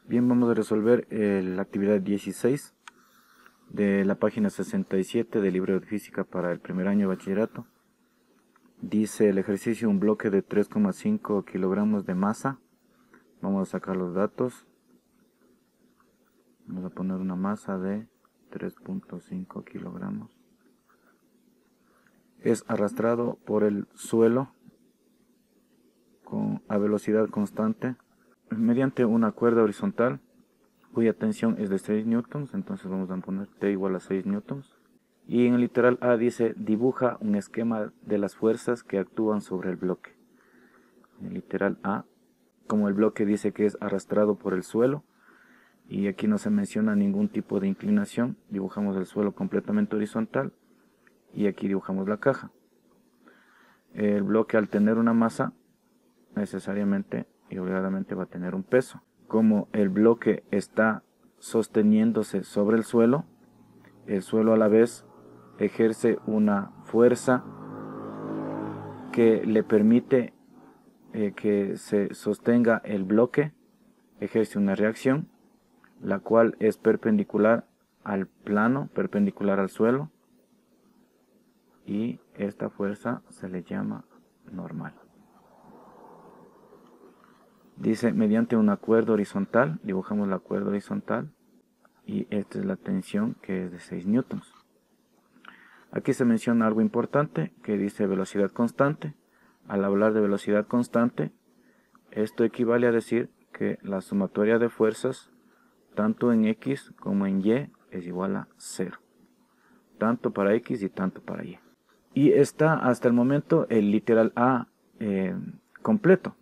Bien, vamos a resolver la actividad 16 de la página 67 del libro de física para el primer año de bachillerato. Dice el ejercicio: un bloque de 3,5 kilogramos de masa. Vamos a sacar los datos. Vamos a poner una masa de 3,5 kilogramos. Es arrastrado por el suelo a velocidad constante mediante una cuerda horizontal cuya tensión es de 6 newtons. Entonces vamos a poner T igual a 6 newtons. Y en el literal A dice: dibuja un esquema de las fuerzas que actúan sobre el bloque. En el literal A, como el bloque dice que es arrastrado por el suelo y aquí no se menciona ningún tipo de inclinación, dibujamos el suelo completamente horizontal y aquí dibujamos la caja. El bloque, al tener una masa, necesariamente y obligadamente va a tener un peso. Como el bloque está sosteniéndose sobre el suelo a la vez ejerce una fuerza que le permite que se sostenga el bloque, ejerce una reacción, la cual es perpendicular al plano, perpendicular al suelo, y esta fuerza se le llama normal. Dice mediante una cuerda horizontal, dibujamos la cuerda horizontal, y esta es la tensión, que es de 6 newtons. Aquí se menciona algo importante que dice velocidad constante. Al hablar de velocidad constante, esto equivale a decir que la sumatoria de fuerzas tanto en X como en Y es igual a 0, tanto para X y tanto para Y. Y está hasta el momento el literal A completo.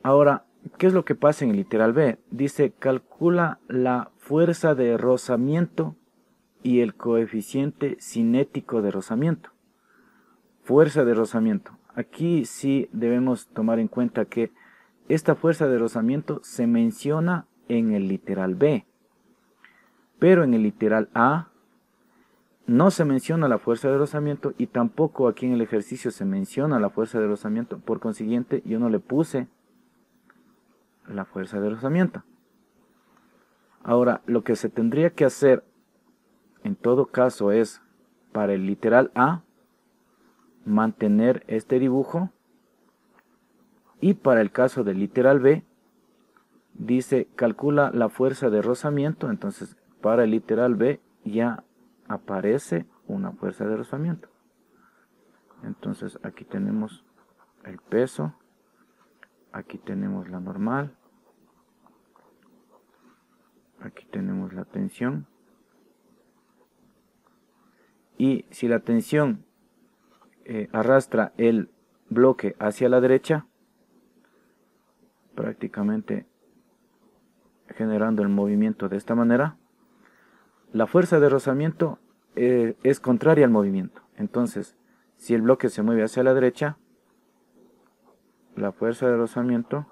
Ahora, ¿qué es lo que pasa en el literal B? Dice: calcula la fuerza de rozamiento y el coeficiente cinético de rozamiento. Fuerza de rozamiento. Aquí sí debemos tomar en cuenta que esta fuerza de rozamiento se menciona en el literal B, pero en el literal A no se menciona la fuerza de rozamiento y tampoco aquí en el ejercicio se menciona la fuerza de rozamiento. Por consiguiente, yo no le puse la fuerza de rozamiento. Ahora, lo que se tendría que hacer en todo caso es, para el literal A, mantener este dibujo, y para el caso del literal B dice: calcula la fuerza de rozamiento. Entonces para el literal B ya aparece una fuerza de rozamiento. Entonces aquí tenemos el peso, aquí tenemos la normal, aquí tenemos la tensión, y si la tensión arrastra el bloque hacia la derecha, prácticamente generando el movimiento de esta manera, la fuerza de rozamiento es contraria al movimiento. Entonces, si el bloque se mueve hacia la derecha, la fuerza de rozamiento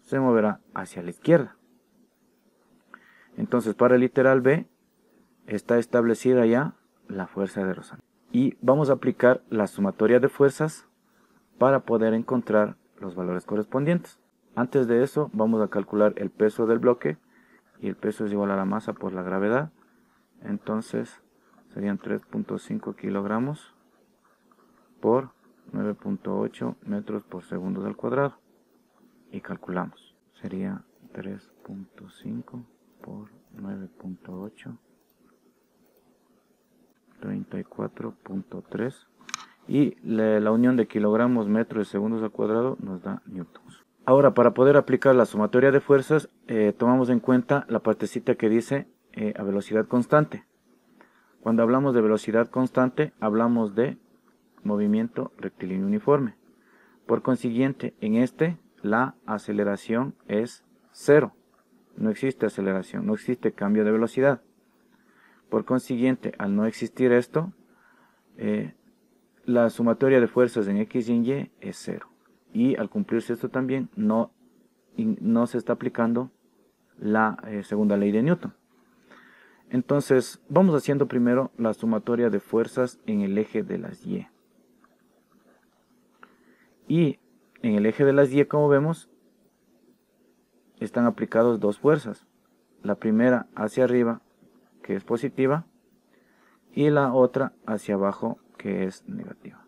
se moverá hacia la izquierda. Entonces, para el literal B está establecida ya la fuerza de rozamiento. Y vamos a aplicar la sumatoria de fuerzas para poder encontrar los valores correspondientes. Antes de eso, vamos a calcular el peso del bloque, y el peso es igual a la masa por la gravedad. Entonces serían 3,5 kilogramos por 9,8 metros por segundo al cuadrado, y calculamos. Sería 3,5 por 9,8, 34,3, y la unión de kilogramos, metros y segundos al cuadrado nos da newtons. Ahora, para poder aplicar la sumatoria de fuerzas, tomamos en cuenta la partecita que dice a velocidad constante. Cuando hablamos de velocidad constante, hablamos de movimiento rectilíneo uniforme. Por consiguiente, en este, la aceleración es 0. No existe aceleración, no existe cambio de velocidad. Por consiguiente, al no existir esto, la sumatoria de fuerzas en X y en Y es 0. Y al cumplirse esto también, no se está aplicando la segunda ley de Newton. Entonces, vamos haciendo primero la sumatoria de fuerzas en el eje de las Y. Y en el eje de las Y, como vemos, están aplicados dos fuerzas. La primera hacia arriba, que es positiva, y la otra hacia abajo, que es negativa.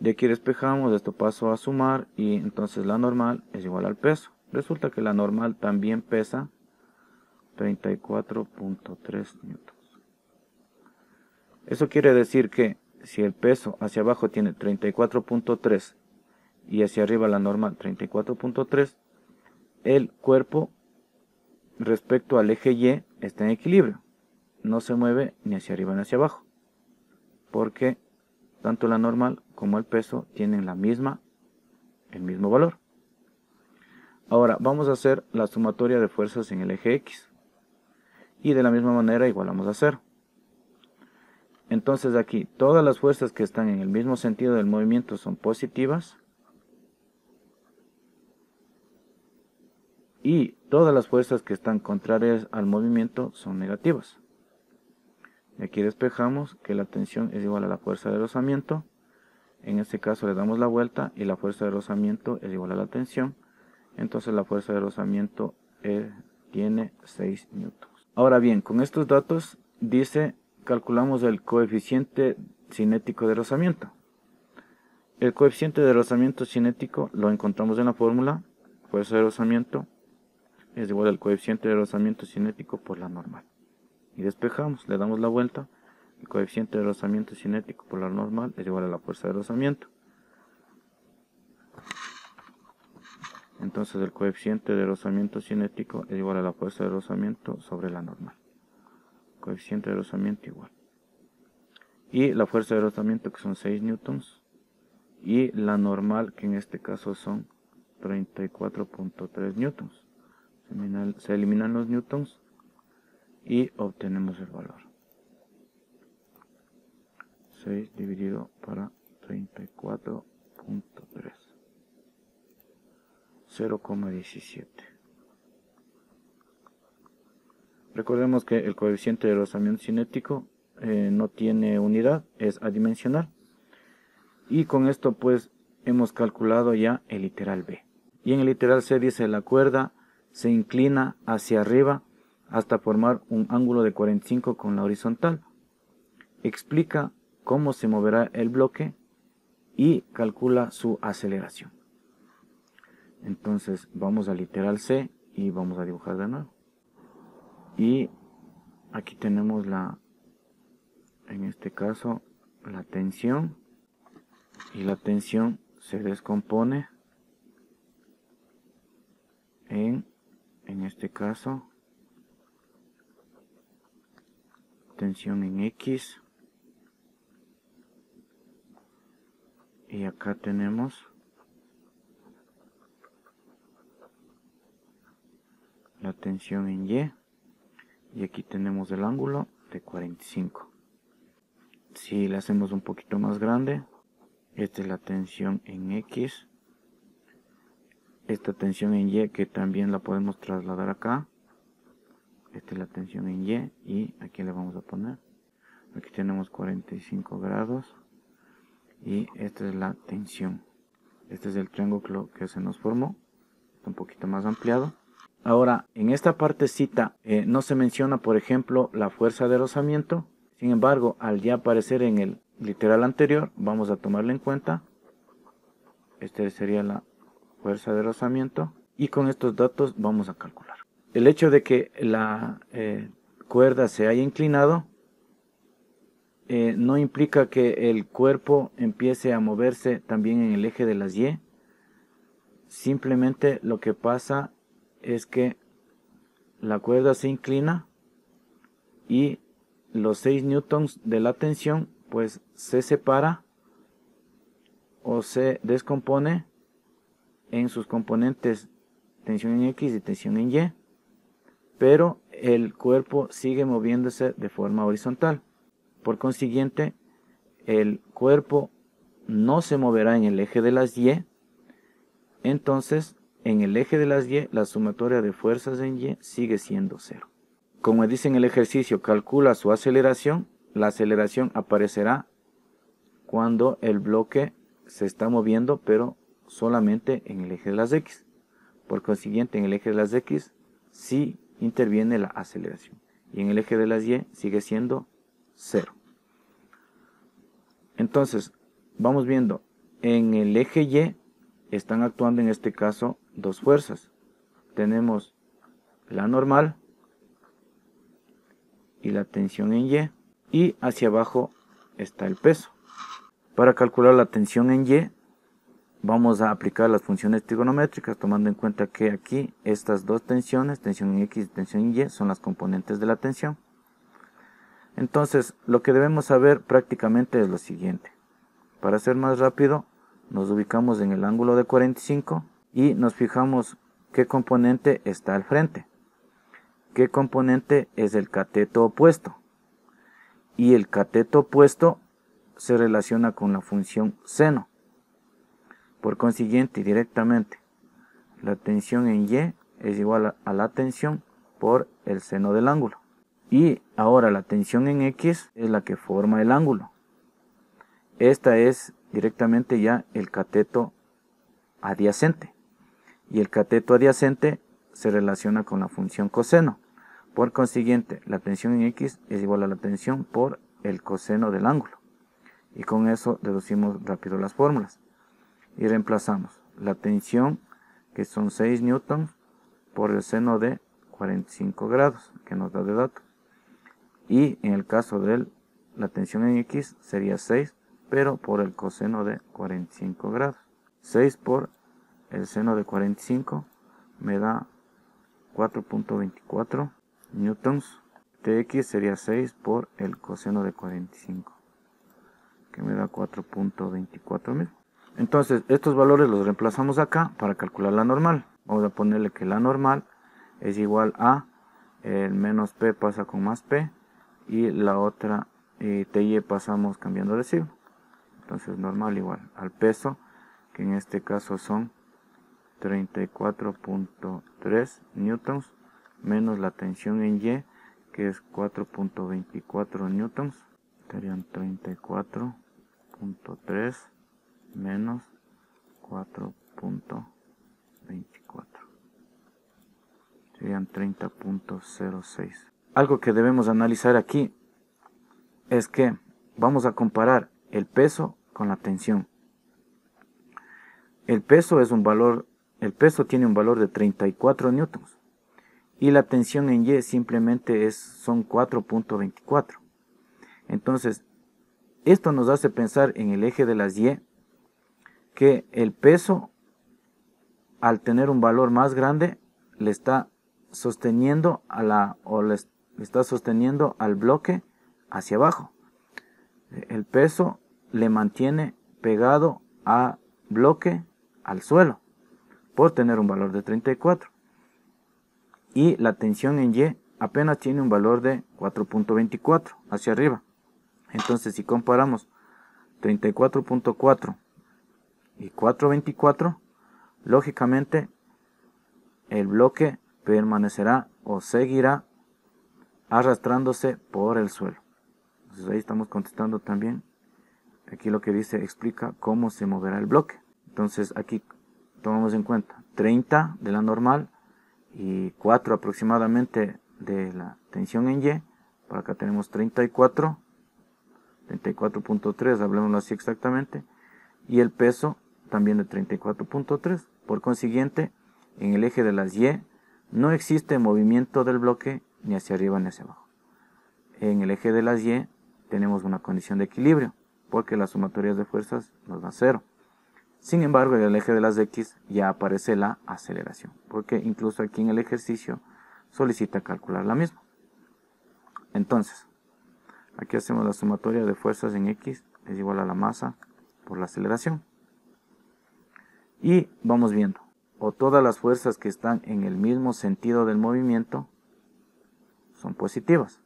De aquí despejamos, esto paso a sumar y entonces la normal es igual al peso. Resulta que la normal también pesa 34.3 newtons. Eso quiere decir que si el peso hacia abajo tiene 34.3 y hacia arriba la normal 34.3, el cuerpo respecto al eje Y está en equilibrio. No se mueve ni hacia arriba ni hacia abajo, porque tanto la normal como el peso tienen el mismo valor. Ahora vamos a hacer la sumatoria de fuerzas en el eje X. Y de la misma manera igualamos a 0. Entonces aquí todas las fuerzas que están en el mismo sentido del movimiento son positivas. Y todas las fuerzas que están contrarias al movimiento son negativas. Y aquí despejamos que la tensión es igual a la fuerza de rozamiento. En este caso le damos la vuelta y la fuerza de rozamiento es igual a la tensión. Entonces la fuerza de rozamiento tiene 6 newtons. Ahora bien, con estos datos dice, calculamos el coeficiente cinético de rozamiento. El coeficiente de rozamiento cinético lo encontramos en la fórmula. Fuerza de rozamiento es igual al coeficiente de rozamiento cinético por la normal. Y despejamos, le damos la vuelta. El coeficiente de rozamiento cinético por la normal es igual a la fuerza de rozamiento. Entonces el coeficiente de rozamiento cinético es igual a la fuerza de rozamiento sobre la normal. Coeficiente de rozamiento igual. Y la fuerza de rozamiento, que son 6 newtons. Y la normal, que en este caso son 34.3 newtons. Se eliminan los newtons y obtenemos el valor. 6 dividido para 34.3. 0,17. Recordemos que el coeficiente de rozamiento cinético no tiene unidad, es adimensional. Y con esto pues hemos calculado ya el literal B. Y en el literal C dice: la cuerda se inclina hacia arriba hasta formar un ángulo de 45 con la horizontal. Explica cómo se moverá el bloque y calcula su aceleración. Entonces vamos al literal C y vamos a dibujar de nuevo. Y aquí tenemos en este caso, la tensión. Y la tensión se descompone en este caso, tensión en X. Y acá tenemos la tensión en Y. Y aquí tenemos el ángulo de 45. Si le hacemos un poquito más grande, esta es la tensión en X. Esta tensión en Y, que también la podemos trasladar acá. Esta es la tensión en Y. Y aquí le vamos a poner. Aquí tenemos 45 grados. Y esta es la tensión. Este es el triángulo que se nos formó. Está un poquito más ampliado. Ahora, en esta partecita no se menciona, por ejemplo, la fuerza de rozamiento. Sin embargo, al ya aparecer en el literal anterior, vamos a tomarla en cuenta. Esta sería la fuerza de rozamiento. Y con estos datos vamos a calcular. El hecho de que la cuerda se haya inclinado no implica que el cuerpo empiece a moverse también en el eje de las Y. Simplemente lo que pasa es que la cuerda se inclina y los 6 newtons de la tensión pues se separa o se descompone en sus componentes tensión en X y tensión en Y, pero el cuerpo sigue moviéndose de forma horizontal. Por consiguiente, el cuerpo no se moverá en el eje de las Y. Entonces, en el eje de las Y, la sumatoria de fuerzas en Y sigue siendo 0. Como dice en el ejercicio, calcula su aceleración. La aceleración aparecerá cuando el bloque se está moviendo, pero solamente en el eje de las X. Por consiguiente, en el eje de las X sí interviene la aceleración. Y en el eje de las Y sigue siendo 0. Entonces, vamos viendo, en el eje Y están actuando en este caso dos fuerzas. Tenemos la normal y la tensión en Y, y hacia abajo está el peso. Para calcular la tensión en Y, vamos a aplicar las funciones trigonométricas, tomando en cuenta que aquí estas dos tensiones, tensión en X y tensión en Y, son las componentes de la tensión. Entonces, lo que debemos saber prácticamente es lo siguiente. Para ser más rápido, nos ubicamos en el ángulo de 45 y nos fijamos qué componente está al frente. ¿Qué componente es el cateto opuesto? Y el cateto opuesto se relaciona con la función seno. Por consiguiente, directamente, la tensión en Y es igual a la tensión por el seno del ángulo. Y ahora la tensión en X es la que forma el ángulo. Esta es directamente ya el cateto adyacente. Y el cateto adyacente se relaciona con la función coseno. Por consiguiente, la tensión en X es igual a la tensión por el coseno del ángulo. Y con eso deducimos rápido las fórmulas. Y reemplazamos la tensión, que son 6 newtons, por el seno de 45 grados, que nos da de dato. Y en el caso de la tensión en X sería 6, pero por el coseno de 45 grados. 6 por el seno de 45 me da 4.24 newtons. Tx sería 6 por el coseno de 45, que me da 4.24 mismo. Entonces, estos valores los reemplazamos acá para calcular la normal. Vamos a ponerle que la normal es igual a el menos P pasa con más P, y la otra TY pasamos cambiando de signo. Entonces, normal igual al peso, que en este caso son 34.3 newtons, menos la tensión en Y, que es 4.24 newtons. Serían 34.3 menos 4.24. Serían 30.06. Algo que debemos analizar aquí es que vamos a comparar el peso con la tensión. El peso tiene un valor de 34 newtons y la tensión en Y simplemente son 4.24. Entonces, esto nos hace pensar en el eje de las Y que el peso, al tener un valor más grande, le está sosteniendo le está sosteniendo al bloque hacia abajo. El peso le mantiene pegado al bloque al suelo por tener un valor de 34. Y la tensión en Y apenas tiene un valor de 4.24 hacia arriba. Entonces, si comparamos 34.4 y 4.24, lógicamente el bloque permanecerá o seguirá arrastrándose por el suelo. Entonces ahí estamos contestando también. Aquí lo que dice explica cómo se moverá el bloque. Entonces aquí tomamos en cuenta 30 de la normal y 4 aproximadamente de la tensión en Y. Por acá tenemos 34.3, hablemoslo así exactamente. Y el peso también de 34.3. Por consiguiente, en el eje de las Y no existe movimiento del bloque ni hacia arriba ni hacia abajo. En el eje de las Y tenemos una condición de equilibrio, porque las sumatorias de fuerzas nos da 0. Sin embargo, en el eje de las X ya aparece la aceleración, porque incluso aquí en el ejercicio solicita calcular la misma. Entonces, aquí hacemos la sumatoria de fuerzas en X es igual a la masa por la aceleración. Y vamos viendo, o todas las fuerzas que están en el mismo sentido del movimiento son positivas,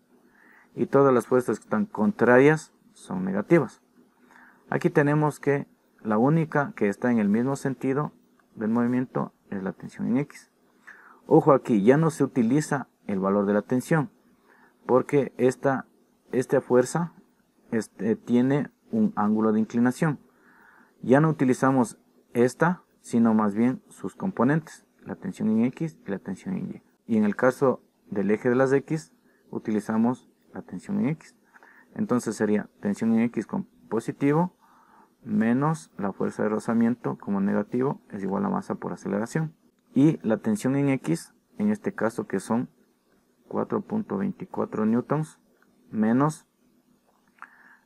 y todas las fuerzas que están contrarias son negativas. Aquí tenemos que la única que está en el mismo sentido del movimiento es la tensión en X. Ojo, aquí ya no se utiliza el valor de la tensión, porque esta fuerza tiene un ángulo de inclinación. Ya no utilizamos esta, sino más bien sus componentes. la tensión en X y la tensión en Y. Y en el caso del eje de las X, utilizamos la tensión en X. Entonces sería tensión en X con positivo menos la fuerza de rozamiento como negativo es igual a masa por aceleración. Y la tensión en X, en este caso que son 4.24 newtons menos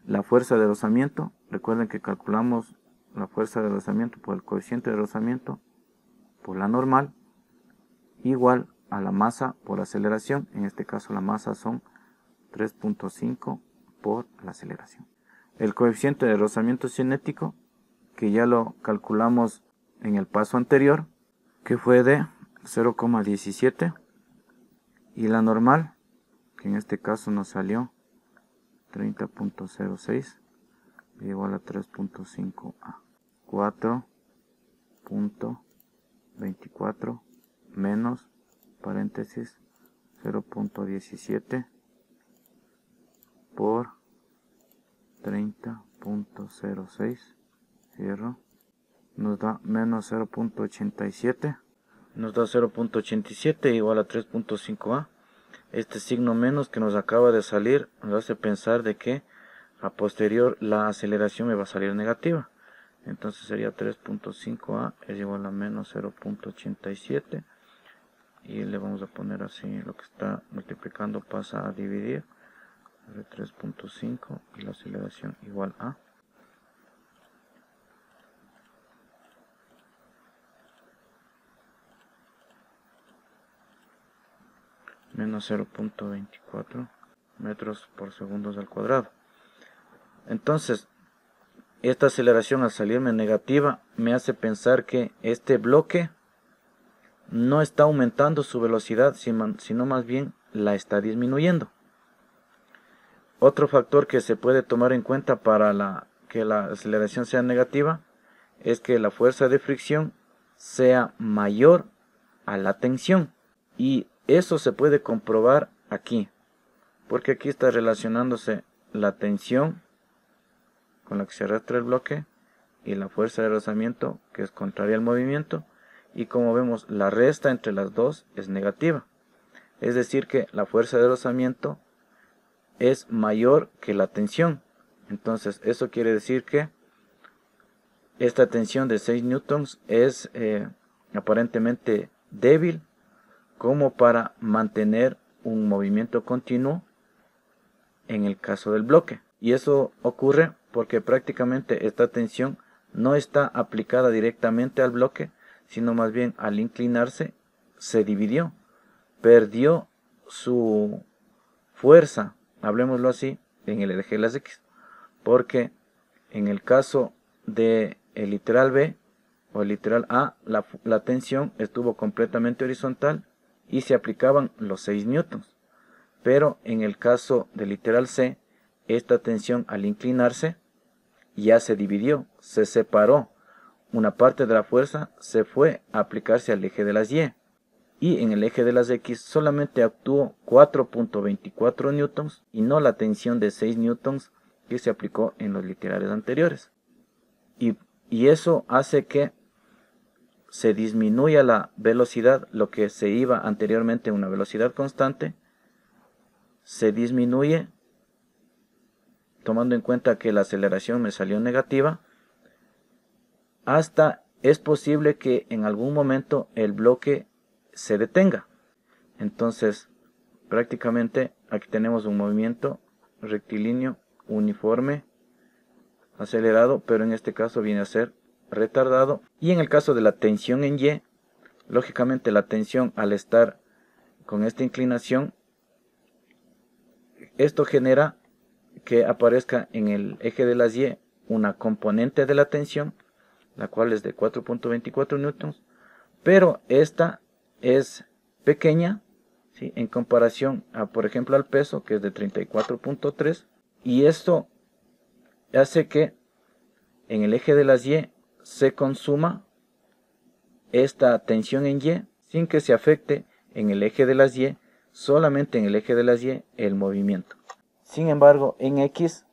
la fuerza de rozamiento. Recuerden que calculamos la fuerza de rozamiento por el coeficiente de rozamiento por la normal igual a la masa por aceleración. En este caso la masa son 3.5 por la aceleración. El coeficiente de rozamiento cinético, que ya lo calculamos en el paso anterior, que fue de 0,17, y la normal, que en este caso nos salió 30.06 igual a 3.5a. 4.24 menos paréntesis 0.17 por 30.06, cierro, nos da menos 0.87, nos da 0.87 igual a 3.5a. Este signo menos que nos acaba de salir nos hace pensar de que a posterior la aceleración me va a salir negativa. Entonces sería 3.5a es igual a menos 0.87 y le vamos a poner así, lo que está multiplicando pasa a dividir de 3.5 y la aceleración igual a menos 0.24 metros por segundos al cuadrado. Entonces, esta aceleración al salirme negativa me hace pensar que este bloque no está aumentando su velocidad, sino más bien la está disminuyendo. Otro factor que se puede tomar en cuenta para que la aceleración sea negativa es que la fuerza de fricción sea mayor a la tensión. Y eso se puede comprobar aquí, porque aquí está relacionándose la tensión con la que se arrastra el bloque y la fuerza de rozamiento, que es contraria al movimiento, y como vemos la resta entre las dos es negativa, es decir que la fuerza de rozamiento es mayor que la tensión. Entonces eso quiere decir que esta tensión de 6 newtons es aparentemente débil como para mantener un movimiento continuo en el caso del bloque. Y eso ocurre porque prácticamente esta tensión no está aplicada directamente al bloque, sino más bien al inclinarse se dividió, perdió su fuerza, hablemoslo así, en el eje de las X, porque en el caso de el literal B o el literal A, la tensión estuvo completamente horizontal y se aplicaban los 6 newtons. Pero en el caso del literal C, esta tensión al inclinarse ya se dividió, se separó. Una parte de la fuerza se fue a aplicarse al eje de las Y. Y en el eje de las X solamente actuó 4.24 newtons y no la tensión de 6 newtons que se aplicó en los literales anteriores. Y eso hace que se disminuya la velocidad, lo que se iba anteriormente a una velocidad constante, se disminuye, tomando en cuenta que la aceleración me salió negativa, hasta es posible que en algún momento el bloque se detenga. Entonces, prácticamente aquí tenemos un movimiento rectilíneo, uniforme, acelerado, pero en este caso viene a ser retardado. Y en el caso de la tensión en Y, lógicamente la tensión al estar con esta inclinación, esto genera que aparezca en el eje de las Y una componente de la tensión, la cual es de 4.24 newtons, pero esta es pequeña, ¿sí?, en comparación a, por ejemplo, al peso, que es de 34.3, y esto hace que en el eje de las Y se consuma esta tensión en Y sin que se afecte en el eje de las Y, solamente en el eje de las Y el movimiento. Sin embargo, en X,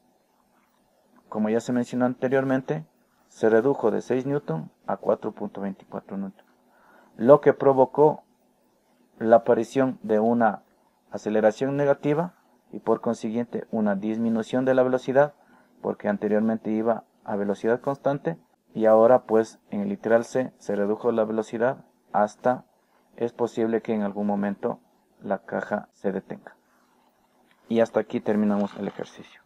como ya se mencionó anteriormente, se redujo de 6 newton a 4.24 newton. lo que provocó la aparición de una aceleración negativa y por consiguiente una disminución de la velocidad, porque anteriormente iba a velocidad constante y ahora pues en el literal C se redujo la velocidad hasta es posible que en algún momento la caja se detenga. Y hasta aquí terminamos el ejercicio.